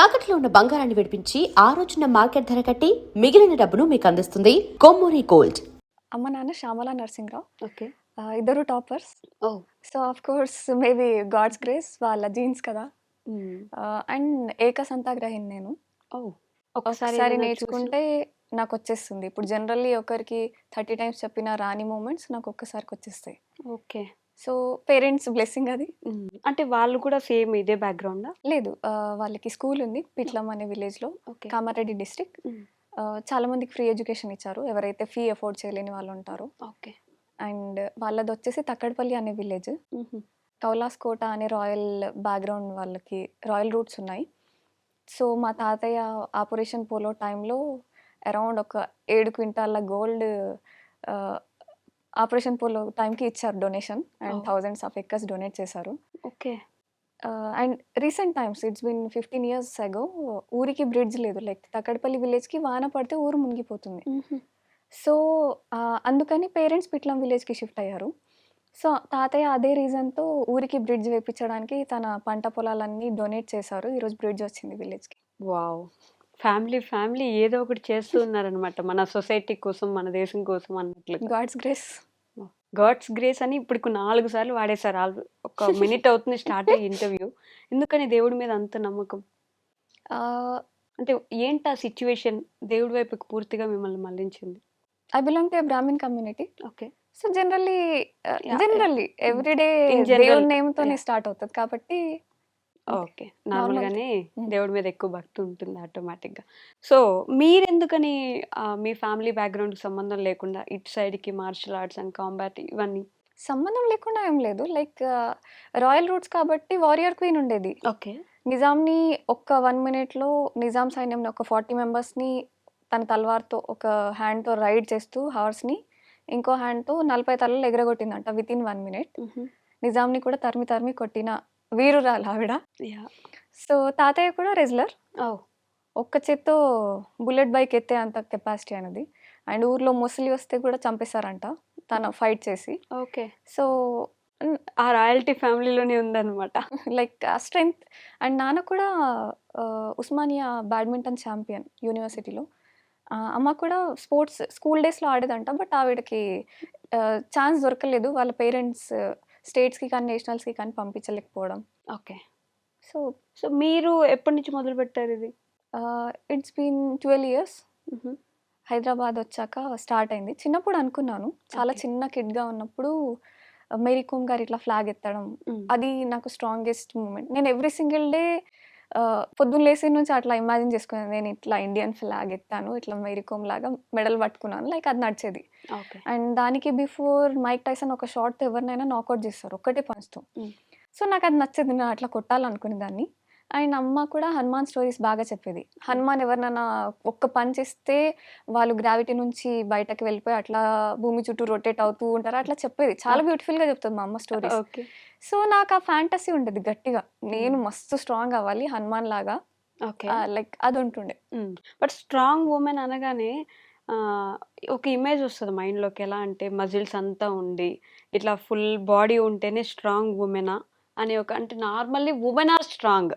తాకట్లో ఉన్న బంగారాన్ని విడిపించి ఆ రోజున మార్కెట్ ధర కట్టి మిగిలిన డబ్బును మీకు అందిస్తుంది కొమ్మూరి గోల్డ్. అమ్మ నాన్న శ్యామల నరసింహరావు. ఓకే. ఇద్దరు toppers. Oh! So of course maybe god's grace వాళ్ళ జీన్స్ కదా. హ్మ్. అండ్ ఏకసంతాగ్రహిని నేను. ఓహ్! ఒకసారి ఏదైనా నేర్చుకుంటే నాకొచ్చేస్తుంది. ఇప్పుడు జనరల్లీ ఒకరికి 30 టైమ్స్ చెప్పిన రాని మూమెంట్స్ నాకు ఒక్కసారికి వచ్చేస్తాయి. ఓకే. సో పేరెంట్స్ బ్లెస్సింగ్ అది. అంటే వాళ్ళు కూడా సేమ్ ఇదే బ్యాక్‌గ్రౌండా? లేదు, వాళ్ళకి స్కూల్ ఉంది పిట్లం అనే విలేజ్‌లో, ఓకే. కామారెడ్డి డిస్ట్రిక్ట్. హ్మ్. చాలా మందికి ఫ్రీ ఎడ్యుకేషన్ ఇచ్చారు ఎవరైతే ఫీ అఫోర్డ్ చేయలేని వాళ్ళు ఉంటారో. ఓకే. అండ్ వాళ్ళదొచ్చేసి తక్కడపల్లి అనే విలేజ్. హుహు. కౌలాస్ కోట అనే రాయల్ బ్యాక్‌గ్రౌండ్ వాళ్ళకి రాయల్ రూట్స్ ఉన్నాయి. సో మా తాతయ్య ఆపరేషన్ పోలో టైంలో అరౌండ్ ఒక 7 క్వింటాల గోల్డ్ ఆహ్, ఆపరేషన్ పోలో టైంకి ఇచ్చారు donation. And oh! Thousands of acres donate చేశారు. Okay. And recent times it's been 15 years ago ఊరికి బ్రిడ్జ్ లేదు. లైక్ తక్కడపల్లి విలేజ్‌కి వాన పడితే ఊరు మునిగిపోతుంది. హుహు. సో అందుకని పేరెంట్స్ పిట్లం విలేజ్‌కి షిఫ్ట్ అయ్యారు. సో తాతయ్య అదే రీజన్‌తో ఊరికి బ్రిడ్జ్ వేపించడానికి తన పంట పొలాలన్నీ డొనేట్ చేశారు. ఈరోజు బ్రిడ్జ్ వచ్చింది విలేజ్‌కి. వావ్! ఫ్యామిలీ ఏదో ఒకటి చేస్తూ ఉన్నారనమాట. మన సొసైటీ కోసం, మన దేశం కోసం అన్నట్లుగా. God's grace. గాడ్స్ గ్రేస్ అని ఇప్పటికి 4 సార్లు వాడేసారు. ఒక మినిట్ అవుతుంది స్టార్ట్ అయ్యి ఇంటర్వ్యూ. ఎందుకని దేవుడి మీద అంత నమ్మకం? ఆహ్, అంటే ఏంటా సిట్యుయేషన్ దేవుడి వైపుకి పూర్తిగా మిమ్మల్ని మళ్లించింది? I belong to a Brahmin community. Okay. So generally yeah! Generally everyday in general దేవుడి నేమ్‌తోనే యాహ్! స్టార్ట్ అవుతది. కాబట్టి ఓకే. నార్మల్. నార్మల్‌గానే హ్మ్. దేవుడి మీద ఎక్కువ భక్తి ఉంటుంది ఆటోమేటిక్‌గా. సో, మీరెందుకని మీ ఫ్యామిలీ బ్యాక్‌గ్రౌండ్‌కి సంబంధం లేకుండా ఇటు సైడ్‌కి మార్షల్ ఆర్ట్స్ అండ్ కాంబాట్ ఇవన్నీ? సంబంధం లేకుండా ఏం లేదు. లైక్ రాయల్ రూట్స్ కాబట్టి వారియర్ క్వీన్ ఉండేది. ఓకే. నిజాంని ఒక్క 1 మినిట్‌లో నిజాం సైన్యంని ఒక 40 మెంబర్స్‌ని తన తల్వార్‌తో ఒక హ్యాండ్‌తో రైడ్ చేస్తూ హార్స్‌ని, ఇంకో హ్యాండ్‌తో 40 తలలు ఎగరగొట్టిందంట వితిన్ 1 మినిట్. హుహు. నిజాంని కూడా తరిమి తరిమి కొట్టిన వీరురాలావిడ. యాహ్! సో తాతయ్య కూడా రెజ్లర్. ఓహ్! ఒక్క చేత్తో బుల్లెట్ బైక్ ఎత్తే అంత కెపాసిటీ ఆయనది. అండ్ ఊర్లో ముసలి వస్తే కూడా చంపేశారంట తను ఫైట్ చేసి. ఓకే. సో హ్మ్. ఆ రాయల్టీ ఫ్యామిలీలోనే ఉందన్నమాట. లైక్ ఆ స్ట్రెంగ్త్. అండ్ నాన్న కూడా ఉస్మానియా బ్యాడ్మింటన్ ఛాంపియన్ యూనివర్సిటీలో. అమ్మ కూడా స్పోర్ట్స్ స్కూల్ డేస్‌లో ఆడేదంట. బట్ ఆవిడకి ఛాన్స్ దొరకలేదు. వాళ్ళ పేరెంట్స్ స్టేట్స్‌కి కానీ, నేషనల్స్‌కి కానీ పంపించలేకపోవడం. ఓకే. సో సో, మీరు ఎప్పటి నుంచి మొదలుపెట్టారిది? It's been 12 years. హుహు. హైదరాబాద్ వచ్చాక స్టార్ట్ అయింది. చిన్నప్పుడు అనుకున్నాను. చాలా ఓకే. చిన్న కిడ్‌గా ఉన్నప్పుడు మేరీ కోమ్ గారు ఇట్లా ఫ్లాగ్ ఎత్తడం, హ్మ్. అది నాకు స్ట్రాంగెస్ట్ మూమెంట్. నేను ఎవ్రీ సింగిల్ డే పొద్దున్న లేసి నుంచి అట్లా ఇమాజిన్ చేసుకునేది. నేను ఇట్లా ఇండియన్ ఫ్లాగ్ ఎత్తాను. ఇట్లా మేరీ కోమ్ లాగా మెడల్ పట్టుకున్నాను. లైక్ అది నడిచేది. ఓకే. అండ్ దానికి బిఫోర్ మైక్ టైసన్ ఒక షాట్‌తో ఎవరినైనా నాకౌట్ చేస్తారు. ఒక్కటే పంచ్‌తో. హ్మ్. సో నాకు అది నచ్చేది. నేను అట్లా కొట్టాలనుకునేదాన్ని. అండ్ అమ్మ కూడా హనుమాన్ స్టోరీస్ బాగా చెప్పేది. హనుమాన్ ఎవరినైనా ఒక్క పంచ్ ఇస్తే వాళ్ళు గ్రావిటీ నుంచి బయటకి వెళ్ళిపోయి అట్లా భూమి చుట్టూ రొటేట్ అవుతూ ఉంటారు. అట్లా చెప్పేది. చాలా బ్యూటిఫుల్‌గా చెప్తది మా అమ్మ స్టోరీస్. ఓకే. సో నాకు ఆ ఫ్యాంటసీ ఉండేది గట్టిగా. నేను హ్మ్. మస్తు స్ట్రాంగ్ అవ్వాలి హనుమాన్ లాగా. ఓకే. లైక్ అది ఉంటుండే. హ్మ్. బట్ స్ట్రాంగ్ వుమెన్ అనగానే ఆహ్, ఒక ఇమేజ్ వస్తది మైండ్‌లోకి. ఎలా అంటే మజిల్స్ అంతా ఉండి, ఇట్లా ఫుల్ బాడీ ఉంటేనే స్ట్రాంగ్ వుమెనా అని ఒక అంటే normally women are strong.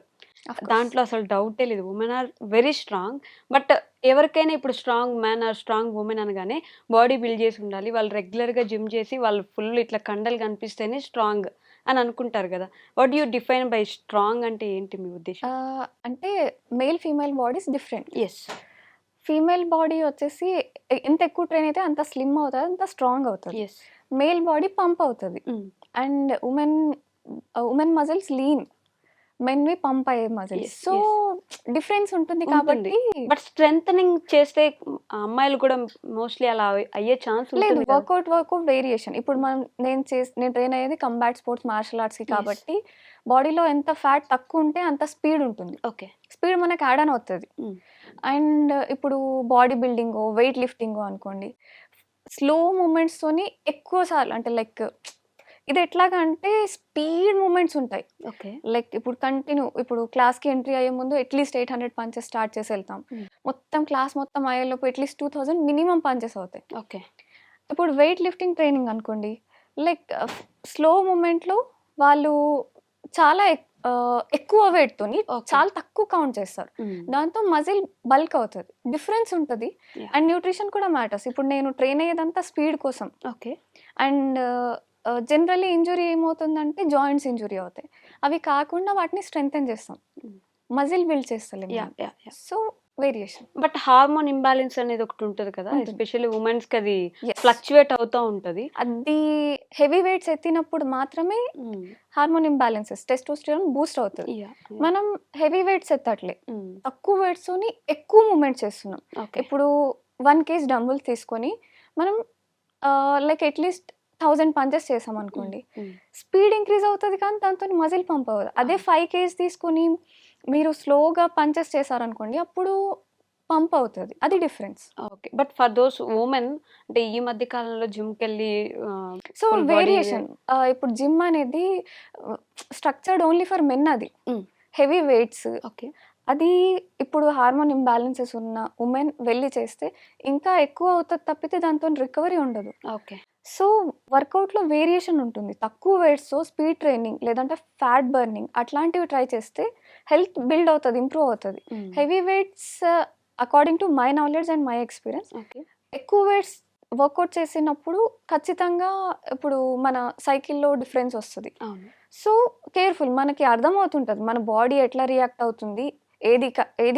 Of course. దాంట్లో అసలు డౌటే లేదు. Women are very strong. But ఎవరికైనా ఇప్పుడు strong man or strong women అనగానే బాడీ బిల్డ్ చేసి ఉండాలి. వాళ్ళు రెగ్యులర్‌గా జిమ్ చేసి వాళ్ళు ఫుల్ ఇట్లా కండలు కనిపిస్తేనే స్ట్రాంగ్ అని అనుకుంటారు గదా! What do you define by strong అంటే ఏంటి మీ ఉద్దేశ్యం? అంటే male, female bodies different. Yes. Female body వచ్చేసి ఎంత ఎక్కువ ట్రైన్ అయితే అంత స్లిమ్ అవుతది. అంత స్ట్రాంగ్ అవుతది. యెస్. మేల్ బాడీ పంప్ అవుతది. Hmm. And women muscles lean. మెన్‌వి పంప్ అయ్యే muscles. Yes. So yes. Difference ఉంటుంది ఉంటుంది. కాబట్టి బట్ స్ట్రెంథెనింగ్ చేస్తే అమ్మాయిలు కూడా మోస్ట్‌లీ అలా అయ్యే ఛాన్స్ లేదు, ఉంటుంది కదా! Workout variation. ఇప్పుడు నేను ట్రైన్ అయ్యేది కంబాట్ స్పోర్ట్స్ మార్షల్ ఆర్ట్స్‌కి యెస్. కాబట్టి బాడీలో ఎంత ఫ్యాట్ తక్కువ ఉంటే అంత స్పీడ్ ఉంటుంది. ఓకే. స్పీడ్ మనకి యాడ్ ఆన్ అవుతది. హ్మ్. అండ్ ఇప్పుడు బాడీ బిల్డింగో, వెయిట్ లిఫ్టింగో అనుకోండి. స్లో మూవ్‌మెంట్స్‌తోని ఎక్కువ సార్లు అంటే లైక్ ఇది ఎట్లాగా అంటే స్పీడ్ మూవ్‌మెంట్స్ ఉంటాయి. ఓకే. లైక్ ఇప్పుడు క్లాస్‌కి ఎంట్రీ అయ్యే ముందు అట్‌లీస్ట్ 800 పంచెస్ స్టార్ట్ చేసి ఎళ్తాం. హ్మ్. క్లాస్ మొత్తం అయ్యేలోపు అట్‌లీస్ట్ 2000 మినిమమ్ పంచెస్ అవుతాయి. ఓకే. ఇప్పుడు వెయిట్ లిఫ్టింగ్ ట్రైనింగ్ అనుకోండి. లైక్ స్లో మూవ్‌మెంట్‌లో వాళ్ళు చాలా ఎక్కువ వెయిట్‌తోని ఓకే. చాలా తక్కువ కౌంట్ చేస్తారు. దాంతో మజిల్ బల్క్ అవుతది. డిఫరెన్స్ ఉంటది. యాహ్! అండ్ న్యూట్రిషన్ కూడా మ్యాటర్స్. ఇప్పుడు నేను ట్రైన్ అయ్యేదంతా స్పీడ్ కోసం. ఓకే. అండ్ జనరల్లీ ఇంజ్యూరీ ఏమవుతుందంటే జాయింట్స్ ఇంజ్యూరీ అవుతాయి. అవి కాకుండా వాటిని స్ట్రెంథెన్ చేస్తాం. హ్మ్. మజిల్ బిల్డ్ చేస్తలేం యాహ్! మనం. Yeah! Yeah! So, variation but hormone imbalance అనేది ఒకటి ఉంటది కదా! ఉంటుంది. ఎస్పెషల్లీ వుమెన్స్‌కి అది యెస్. ఫ్లక్చుయేట్ అవుతా ఉంటది. అది హెవీ వెయిట్స్ ఎత్తినప్పుడు మాత్రమే హార్మోన్ ఇంబాలెన్సెస్ టెస్టోస్టెరాన్ బూస్ట్ అవుతది. యాహ్! మనం హెవీ వెయిట్స్ ఎత్తట్లే. హ్మ్. తక్కువ వెయిట్స్‌తోని ఎక్కువ మూవ్‌మెంట్ చేస్తున్నాం. ఓకే. ఇప్పుడు 1 కేజీ డంబుల్స్ తీసుకొని మనం లైక్ అట్‌లీస్ట్ 1000 పంచెస్ చేసామనుకోండి. హ్మ్. స్పీడ్ ఇంక్రీజ్ అవుతది కానీ దాంతోని మజిల్ పంప్ అవ్వదు. అదే 5 కేజీ తీసుకొని మీరు స్లోగా పంచెస్ చేశారనుకోండి అప్పుడు పంప్ అవుతది. అది difference. Okay. But for those women అంటే ఈ మధ్య కాలంలో జిమ్‌కెళ్ళి సో, ఫుల్ బాడీ వేరియేషన్. ఇప్పుడు జిమ్ అనేది స్ట్రక్చర్డ్ ఓన్లీ ఫర్ మెన్ అది. హ్మ్. Heavy weights okay. అది ఇప్పుడు హార్మోన్ ఇంబాలెన్సెస్ ఉన్న వుమెన్ వెళ్లి చేస్తే ఇంకా ఎక్కువ అవుతది తప్పితే దాంతోని రికవరీ ఉండదు. ఓకే. సో, వర్కౌట్‌లో వేరియేషన్ ఉంటుంది. తక్కువ వెయిట్స్‌తో స్పీడ్ ట్రైనింగ్ లేదంటే ఫ్యాట్ బర్నింగ్ అట్లాంటివి ట్రై చేస్తే హెల్త్ బిల్డ్ అవుతది, ఇంప్రూవ్ అవుతది. హ్మ్. Heavy weights according to my knowledge and my experience okay. ఎక్కువ వెయిట్స్ వర్కౌట్ చేసినప్పుడు ఖచ్చితంగా ఇప్పుడు మన సైకిల్‌లో డిఫరెన్స్ వస్తది. అవును. సో, కేర్‌ఫుల్ మనకి అర్థమవుతుంటది. మన బాడీ ఎట్లా రియాక్ట్ అవుతుంది. ఏది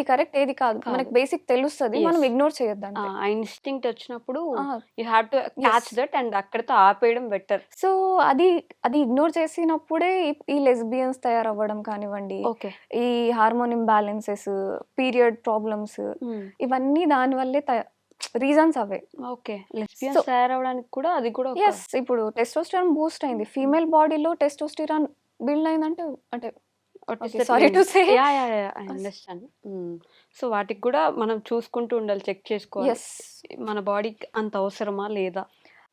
కరెక్ట్, ఏది కాదు. మనకి కాదు. బేసిక్ తెలుస్తది. మనం యెస్. ఇగ్నోర్ ఆ! చేయొద్దంతే. ఆ ఇన్‌స్టింక్ట్ వచ్చినప్పుడు ఆ! You have to catch yes. That and అక్కడితో ఆపేయడం బెటర్. సో, అది అది ఇగ్నోర్ చేసినప్పుడే ఈ లెస్బియన్స్ తయారవ్వడం కానివ్వండి, ఓకే. ఈ హార్మోన్ ఇంబాలెన్సెస్, పీరియడ్ ప్రాబ్లమ్స్ హ్మ్. ఇవన్నీ దానివల్లే రీజన్స్ అవే. ఓకే. సో లెస్బియన్స్ తయారవ్వడానికి కూడా అది కూడా ఒక యెస్. ఇప్పుడు టెస్టోస్టెరాన్ బూస్ట్ అయింది. ఫీమేల్ బాడీలో టెస్టోస్టెరాన్ బిల్డ్ అయిందంటే అంటే what is okay. That sorry mean? To say yeah! Yeah! Yeah! I understand. హ్మ్. సో, వాటికి కూడా మనం చూసుకుంటూ ఉండాలి. చెక్ చేసుకోవాలి. యెస్. మన బాడీకి అంత అవసరమా లేదా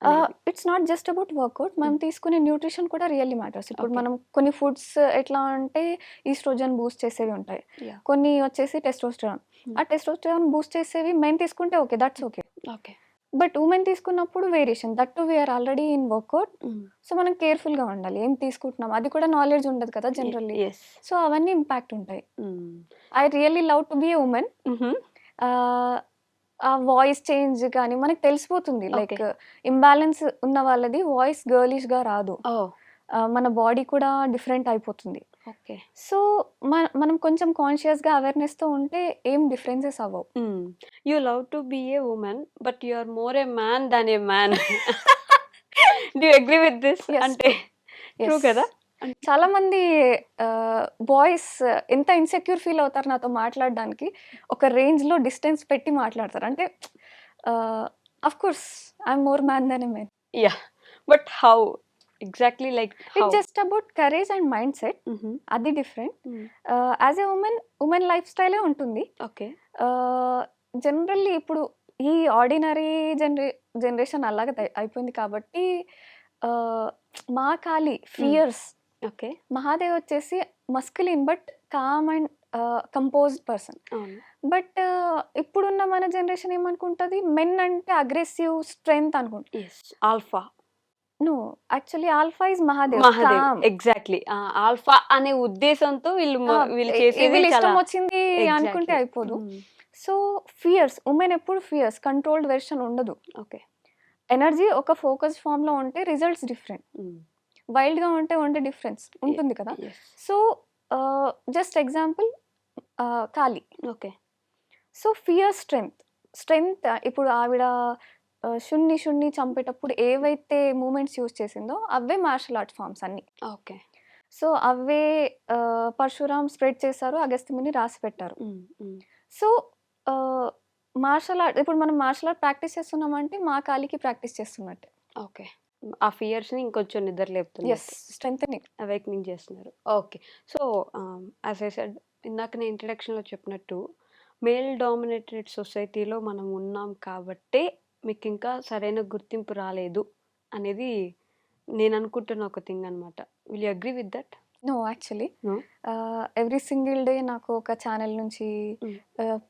అనేది. It's not just about workout. మనం హ్మ్. తీసుకునే న్యూట్రిషన్ కూడా రియల్లీ మ్యాటర్స్. ఇప్పుడు ఓకే. మనం కొన్ని ఫుడ్స్ ఎట్లా అంటే ఈస్ట్రోజన్ బూస్ట్ చేసేవి ఉంటాయి. యాహ్! కొన్ని వచ్చేసి టెస్టోస్టెరాన్. హ్మ్. ఆ టెస్టోస్టెరాన్ బూస్ట్ చేసేవి మెన్ తీసుకుంటే okay. That's okay. Okay. But women తీసుకున్నప్పుడు variation. That too we are already in workout. Hmm. So, మనం కేర్‌ఫుల్‌గా ఉండాలి. ఏం తీసుకుంటున్నాం అది కూడా నాలెడ్జ్ ఉండదు కదా జనరల్లీ. యెస్. సో, అవన్నీ ఇంపాక్ట్ ఉంటాయి. హ్మ్. I really love to be a women. హుహు. ఆహ్, ఆ వాయిస్ చేంజ్ గాని మనకు తెలిసిపోతుంది. ఓకే. లైక్ ఇంబాలెన్స్ ఉన్న వాళ్ళది వాయిస్ గర్లిష్‌గా రాదు. ఓహ్! మన బాడీ కూడా డిఫరెంట్ అయిపోతుంది. ఓకే. సో, మనం కొంచెం కాన్షియస్‌గా అవేర్‌నెస్‌తో ఉంటే ఏం డిఫరెన్సెస్ అవ్వవు. Hmm. You love to be a woman but you are more a man than a man. Do you agree with this? Yes. అంటే ట్రూ యెస్. కదా? చాలామంది బాయ్స్ ఎంత ఇన్‌సెక్యూర్ ఫీల్ అవుతారు నాతో మాట్లాడడానికి. ఒక రేంజ్‌లో డిస్టెన్స్ పెట్టి మాట్లాడతారు. అంటే of course I am more man than a men. Yeah! But how? Exactly like how? It's just about courage and mind set. హుహు. అది డిఫరెంట్. హ్మ్. యాస్ ఎ వుమెన్ లైఫ్ స్టైలే ఉంటుంది. ఓకే. జనరల్లీ ఇప్పుడు ఈ ఆర్డినరీ జనరేషన్ అలాగే అయిపోయింది కాబట్టి ఆహ్, మహాకాళి ఫియర్స్. ఓకే. మహాదేవ్ వచ్చేసి masculine but calm and composed person. అవును. బట్ ఇప్పుడున్న మన జనరేషన్ ఏమనుకుంటది మెన్ అంటే అగ్రెసివ్ స్ట్రెంగ్త్ అనుకుంటా. Yes. Alpha. No, actually alpha is Mahadev. Mahadev. Calm. Exactly. ఆ! ఆల్ఫా అనే ఉద్దేశంతో వీళ్ళు చేసేది వీళ్ళ చాలా ఇష్టం వచ్చింది అనుకుంటే ఎగ్జాక్ట్‌లీ. అయిపోదు. హ్మ్. సో, ఫియర్స్ వుమెన్ ఎప్పుడు ఫియర్స్ కంట్రోల్డ్ వెర్షన్ ఉండదు. ఓకే. ఎనర్జీ ఒక ఫోకస్డ్ ఫార్మ్‌లో ఉంటే రిజల్ట్స్ డిఫరెంట్. హ్మ్. వైల్డ్‌గా ఉంటే డిఫరెన్స్ ఉంటుంది కదా! యెస్. సో, జస్ట్ ఎగ్జాంపుల్ కాళి. ఓకే. సో, ఫియర్ స్ట్రెంగ్త్ ఇప్పుడు ఆవిడ శున్ని చంపేటప్పుడు ఏవైతే మూవ్‌మెంట్స్ యూజ్ చేసిందో అవే మార్షల్ ఆర్ట్ ఫార్మ్స్ అన్నీ. ఓకే. సో, అవే పరశురామ్ స్ప్రెడ్ చేశారు. అగస్త్యముని రాసిపెట్టారు. హ్మ్. హ్మ్. సో, ఆహ్, మార్షల్ ఆర్ట్ ఇప్పుడు మనం మార్షల్ ఆర్ట్ ప్రాక్టీస్ చేస్తున్నామంటే మా కాలికి ప్రాక్టీస్ చేస్తున్నట్టే. ఓకే. ఆ ఫియర్స్‌ని ఇంకొంచెం నిద్ర యెస్. లేపుతున్నట్టు. స్ట్రెంథెనింగ్. అవేకెనింగ్ చేస్తున్నారు. Okay. So, as I said ఇందాక నేను ఇంట్రడక్షన్‌లో చెప్పినట్టు మేల్ డామినేటెడ్ సొసైటీలో మనం ఉన్నాం కాబట్టే మీకింకా సరైన గుర్తింపు రాలేదు అనేది నేను అనుకుంటున్న ఒక థింగ్ అనమాట. Will you agree with that? No, actually no? Every single day నాకు ఒక ఛానెల్ నుంచి హ్మ్.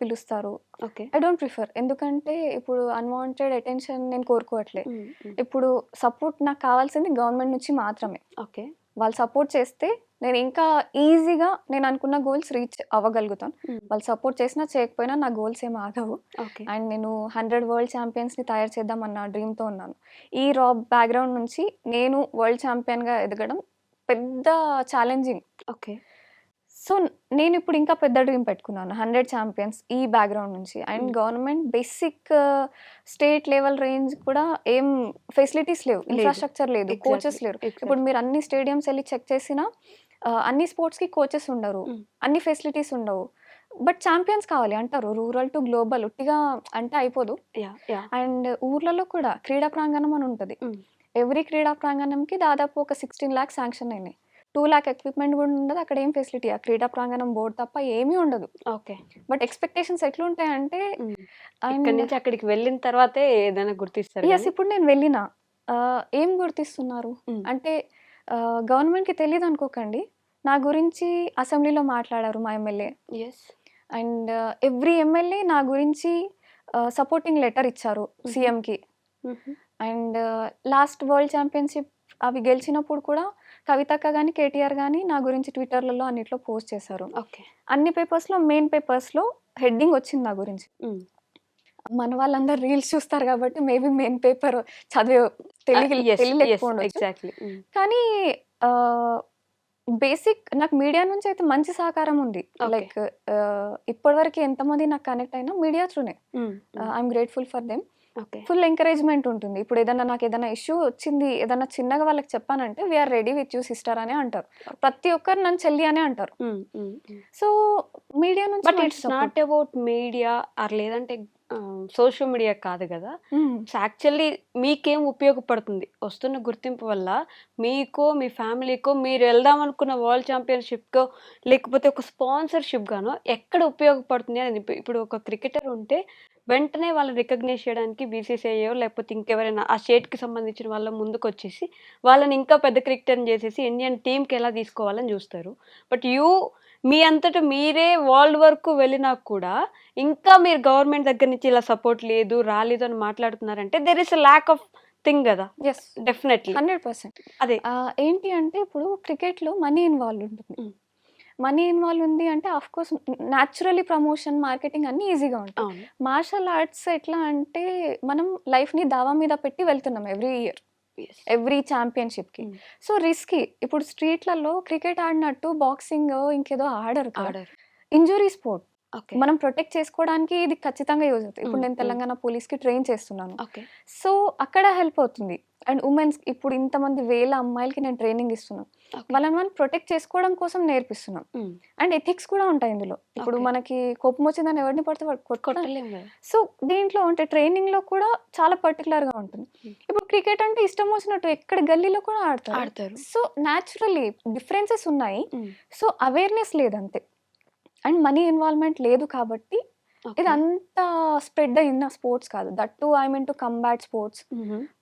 పిలుస్తారు. ఓకే. I don't prefer. ఎందుకంటే ఇప్పుడు అన్‌వాంటెడ్ అటెన్షన్ నేను కోరుకోవట్లే. హ్మ్. హ్మ్. ఇప్పుడు సపోర్ట్ నాకు కావాల్సింది గవర్నమెంట్ నుంచి మాత్రమే. ఓకే. వాళ్ళు సపోర్ట్ చేస్తే నేను ఇంకా ఈజీగా నేను అనుకున్న గోల్స్ రీచ్ అవ్వగలుగుతాను. వాళ్ళు సపోర్ట్ చేసినా చేయకపోయినా నా గోల్స్ ఏమి ఆగవు. ఓకే. అండ్ నేను 100 వరల్డ్ ఛాంపియన్స్‌ని తయారు చేద్దామన్న డ్రీమ్‌తో ఉన్నాను. ఈ బ్యాక్‌గ్రౌండ్ నుంచి నేను వరల్డ్ ఛాంపియన్‌గా ఎదగడం పెద్ద ఛాలెంజింగ్. ఓకే. సో, నేనిప్పుడు ఇంకా పెద్ద డ్రీమ్ పెట్టుకున్నాను. 100 ఛాంపియన్స్ ఈ బ్యాక్‌గ్రౌండ్ నుంచి. And government basic state level range కూడా ఏం ఫెసిలిటీస్ లేవు. లేదు. ఇన్‌ఫ్రాస్ట్రక్చర్ లేదు. ఎగ్జాక్ట్‌లీ. కోచెస్ లేరు. ఇప్పుడు మీరు అన్ని స్టేడియమ్స్ ఎళ్లి చెక్ చేసినా అన్ని స్పోర్ట్స్‌కి కోచెస్ ఉండరు. అన్ని ఫెసిలిటీస్ ఉండవు. బట్ ఛాంపియన్స్ కావాలి అంటారు. రూరల్ టు గ్లోబల్ ఉట్టిగా అంటే అయిపోదు. యాహ్! అండ్ ఊర్లలో కూడా క్రీడా ప్రాంగణం అని ఉంటది. ఎవ్రీ క్రీడా ప్రాంగణంకి దాదాపు ఒక 16 లాక్స్ శాంక్షన్ అయినాయి. 2 లాక్ ఎక్విప్‌మెంట్ కూడా ఉండదు. అక్కడ ఏం ఫెసిలిటీ ఆ క్రీడా ప్రాంగణం బోర్డ్ తప్ప ఏమీ ఉండదు. ఓకే. బట్ ఎక్స్‌పెక్టేషన్స్ ఎట్లుంటాయంటే ఇక్కడి అండ్ నుంచి అక్కడికి వెళ్ళిన తర్వాతే ఏదైనా గుర్తిస్తారు యెస్. గానీ ఇప్పుడు నేను వెళ్ళినా ఏం గుర్తిస్తున్నారు? అంటే గవర్నమెంట్‌కి తెలీదనుకోకండి. నా గురించి అసెంబ్లీలో మాట్లాడారు మా MLA. Yes. And every MLA నా గురించి సపోర్టింగ్ లెటర్ ఇచ్చారు సీఎంకి. అండ్ లాస్ట్ వరల్డ్ ఛాంపియన్‌షిప్ అవి గెలిచినప్పుడు కూడా కవితక్క గాని, కేటీఆర్ గాని నా గురించి ట్విట్టర్‌లలో అన్నిట్లో పోస్ట్ చేశారు. ఓకే. అన్ని పేపర్స్‌లో మెయిన్ పేపర్స్‌లో హెడ్డింగ్ వచ్చింది నా గురించి. మన వాళ్ళందరూ రీల్స్ చూస్తారు కాబట్టి మేబీ మెయిన్ పేపర్ చదివే తెలియలేకపోవచ్చు. ఎగ్జాక్ట్‌లీ. కానీ బేసిక్ నాకు మీడియా నుంచి అయితే మంచి సహకారం ఉంది. Okay. లైక్ ఇప్పటివరకు ఎంతమంది నాకు కనెక్ట్ అయినా మీడియా త్రూనే. I'm grateful for them. Okay. Full ఎంకరేజ్‌మెంట్ ఉంటుంది. ఇప్పుడు నాకు ఏదైనా ఇష్యూ వచ్చింది, ఏదైనా చిన్నగా వాళ్ళకి చెప్పానంటే we are ready with you sister అనే అంటారు. ప్రతి ఒక్కరు నన్ను చెల్లి అనే అంటారు. సో మీడియా నుంచి బట్ మంచి it's support. Not about media or లేదంటే సోషల్ మీడియా కాదు కదా. సో యాక్చువల్లీ మీకేం ఉపయోగపడుతుంది వస్తున్న గుర్తింపు వల్ల? మీకో మీ ఫ్యామిలీకో మీరు వెళ్దాం అనుకున్న వరల్డ్ ఛాంపియన్షిప్కో లేకపోతే ఒక స్పాన్సర్షిప్ గానో ఎక్కడ ఉపయోగపడుతుంది అని. ఇప్పుడు ఒక క్రికెటర్ ఉంటే వెంటనే వాళ్ళని రికగ్నైజ్ చేయడానికి బీసీసీఐయో లేకపోతే ఇంకెవరైనా ఆ స్టేట్కి సంబంధించిన వాళ్ళ ముందుకు వచ్చేసి వాళ్ళని ఇంకా పెద్ద క్రికెటర్ని చేసేసి ఇండియన్ టీంకి ఎలా తీసుకోవాలని చూస్తారు. బట్ మీ అంతటా మీరే వరల్డ్ వరకు వెళ్ళినా కూడా ఇంకా మీరు గవర్నమెంట్ దగ్గర నుంచి ఇలా సపోర్ట్ లేదు రాలేదు అని మాట్లాడుతున్నారంటే there is a lack of thing కదా. యెస్. డెఫినెట్లీ 100%. అదే. ఏంటి అంటే ఇప్పుడు క్రికెట్‌లో మనీ ఇన్వాల్వ్ ఉంటుంది. మనీ ఇన్వాల్వ్ ఉంది అంటే ఆఫ్‌కోర్స్ న్యాచురల్లీ ప్రమోషన్, మార్కెటింగ్ అన్నీ ఈజీగా ఉంటాయి. అవును. మార్షల్ ఆర్ట్స్ ఎట్లా అంటే మనం లైఫ్‌ని దావా మీద పెట్టి వెళ్తున్నాం ఎవ్రీ ఇయర్. ఎవ్రీ ఛాంపియన్‌షిప్‌కి. So risky. ఇప్పుడు స్ట్రీట్‌లలో క్రికెట్ ఆడినట్టు బాక్సింగ్ ఇంకేదో ఆడరు కదా. ఆర్డర్. Injury sport. ఓకే. మనం ప్రొటెక్ట్ చేసుకోవడానికి ఇది ఖచ్చితంగా యూజ్ అవుతుంది. ఇప్పుడు నేను మ్మ్. తెలంగాణ పోలీస్‌కి ట్రైన్ చేస్తున్నాను. ఓకే. సో అక్కడ హెల్ప్ అవుతుంది. అండ్ ఉమెన్స్ ఇప్పుడు ఇంతమంది వేల అమ్మాయిలకి నేను ట్రైనింగ్ ఇస్తున్నాను. వాళ్ళని మనం ప్రొటెక్ట్ చేసుకోవడం కోసం నేర్పిస్తున్నాం. అండ్ ఎథిక్స్ కూడా ఉంటాయి ఇందులో. ఇప్పుడు Okay. మనకి కోపం వచ్చిందని ఎవరిని పడితే వాడు కొట్టలేం. కొట్టలేం కదా. సో దీంట్లో అంటే ట్రైనింగ్‌లో కూడా చాలా పర్టికులర్‌గా ఉంటుంది. ఇప్పుడు క్రికెట్ అంటే ఇష్టం వచ్చినట్టు ఎక్కడ గల్లీలో కూడా ఆడతారు. ఆడతారు. సో న్యాచురల్లీ డిఫరెన్సెస్ ఉన్నాయి. సో అవేర్‌నెస్ లేదంతే. అండ్ మనీ ఇన్వాల్వ్‌మెంట్ లేదు కాబట్టి ఇది అంత స్ప్రెడ్ అయిన స్పోర్ట్స్ కాదు. That too I mean to combat sports.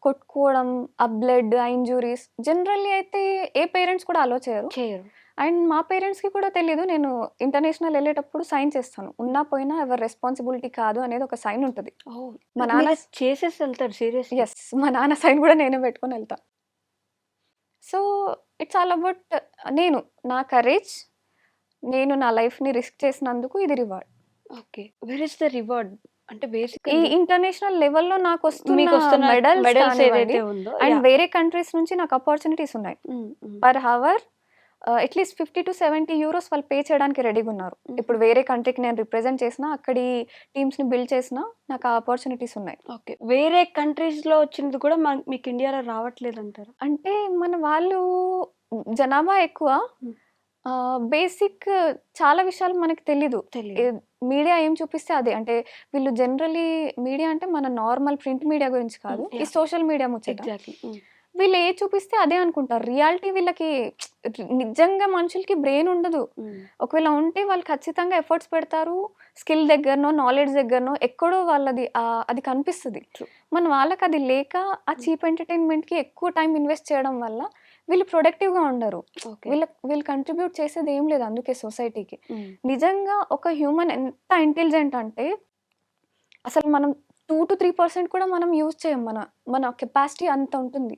కొట్టుకోవడం, ఆ బ్లడ్, ఆ ఇంజురీస్ జనరల్లీ అయితే ఏ పేరెంట్స్ కూడా అలో చేయరు. చేయరు. అండ్ మా పేరెంట్స్‌కి కూడా తెలీదు. నేను ఇంటర్నేషనల్ వెళ్ళేటప్పుడు సైన్ చేస్తాను. ఉన్నా పోయినా ఎవరి రెస్పాన్సిబిలిటీ కాదు అనేది ఒక సైన్ ఉంటది. మా నాన్న చేసేసి వెళ్తారు సీరియస్. యెస్. మా నాన్న సైన్ కూడా నేనే పెట్టుకొని వెళ్తా. సో ఇట్స్ ఆల్ అబౌట్ నా కరేజ్, నేను నా లైఫ్‌ని రిస్క్ చేసినందుకు ఇది reward. Okay. Where is the reward? అంటే ఈ బేసికల్లీ ఇంటర్నేషనల్ లెవెల్‌లో నాకు మీకు వస్తున్న వస్తున్న మెడల్స్ మెడల్స్ కానివ్వండి ఏదైతే ఉందో అండ్ వేరే కంట్రీస్ నుంచి నాకు ఆపర్చునిటీస్ ఉన్నాయి. పర్ హవర్ అట్లీస్ట్ 50-70 యూరోస్ వాళ్ళు పే చేయడానికి రెడీగా ఉన్నారు. ఇప్పుడు వేరే కంట్రీకి నేను రిప్రజెంట్ చేసినా, అక్కడి టీమ్స్‌ని బిల్డ్ చేసినా నాకు ఆ ఆపర్చునిటీస్ ఉన్నాయి. ఓకే. వేరే కంట్రీస్‌లో వచ్చినది కూడా మీకు ఇండియాలో రావట్లేదంటారా? అంటే మన వాళ్ళు జనాభా ఎక్కువ. బేసిక్ చాలా విషయాలు మనకు తెలీదు. తెలియదు. మీడియా ఏం చూపిస్తే అదే. అంటే వీళ్ళు జనరల్లీ మీడియా అంటే మన నార్మల్ ప్రింట్ మీడియా గురించి కాదు. ఈ Yeah. సోషల్ మీడియా ముచ్చట. ఎగ్జాక్ట్లీ. వీళ్ళు ఏది చూపిస్తే అదే అనుకుంటారు. రియాలిటీ వీళ్ళకి నిజంగా మనుషులకి బ్రెయిన్ ఉండదు. ఒకవేళ ఉంటే వాళ్ళు ఖచ్చితంగా ఎఫర్ట్స్ పెడతారు. స్కిల్ దగ్గరనో, నాలెడ్జ్ దగ్గరనో ఎక్కడో వాళ్ళది అది కనిపిస్తది. True. మన వాళ్ళకి అది లేక ఆ చీప్ ఎంటర్‌టైన్‌మెంట్‌కి ఎక్కువ టైం ఇన్వెస్ట్ చేయడం వల్ల వీళ్ళు ప్రొడక్టివ్‌గా ఉండరు. ఓకే. వీళ్ళు కంట్రిబ్యూట్ చేసేది ఏం లేదు అందుకే సొసైటీకి. నిజంగా ఒక హ్యూమన్ ఎంత ఇంటెలిజెంట్ అంటే అసలు మనం 2-3% కూడా మనం యూజ్ చేయం. మన కెపాసిటీ అంత ఉంటుంది.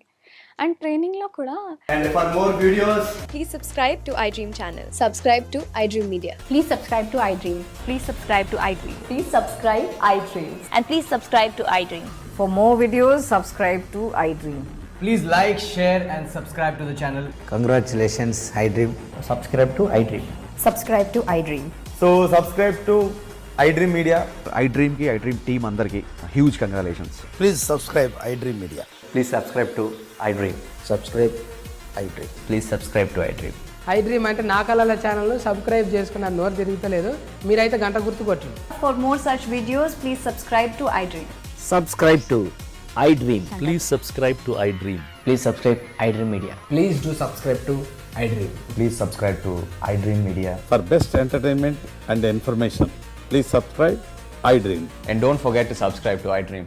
అండ్ ట్రైనింగ్లో కూడా And for more videos, Please subscribe to iDream channel. Subscribe to iDream Media. Please subscribe to iDream. Please subscribe to iDream. Please subscribe iDream. And please subscribe to iDream. For more videos, subscribe to iDream. please like, share, and subscribe to the channel. Congratulations, iDream. Subscribe to iDream. Subscribe to iDream. So subscribe to iDream Media. iDream की iDream team अंदर की huge congratulations. Please subscribe iDream Media. Please subscribe to iDream. Subscribe iDream. Please subscribe to iDream. iDream అంటే నా కళల ఛానల్ను subscribe చేసుకున్న నోరు తిరుగుతలేదు, మీరైతే గంట గుర్తు కొట్టండి. For more such videos, please subscribe to iDream. Subscribe to iDream. Please subscribe to iDream. Please subscribe iDream Media. Please do subscribe to iDream. Please subscribe to iDream Media. For best entertainment and information, please subscribe iDream. And don't forget to subscribe to iDream.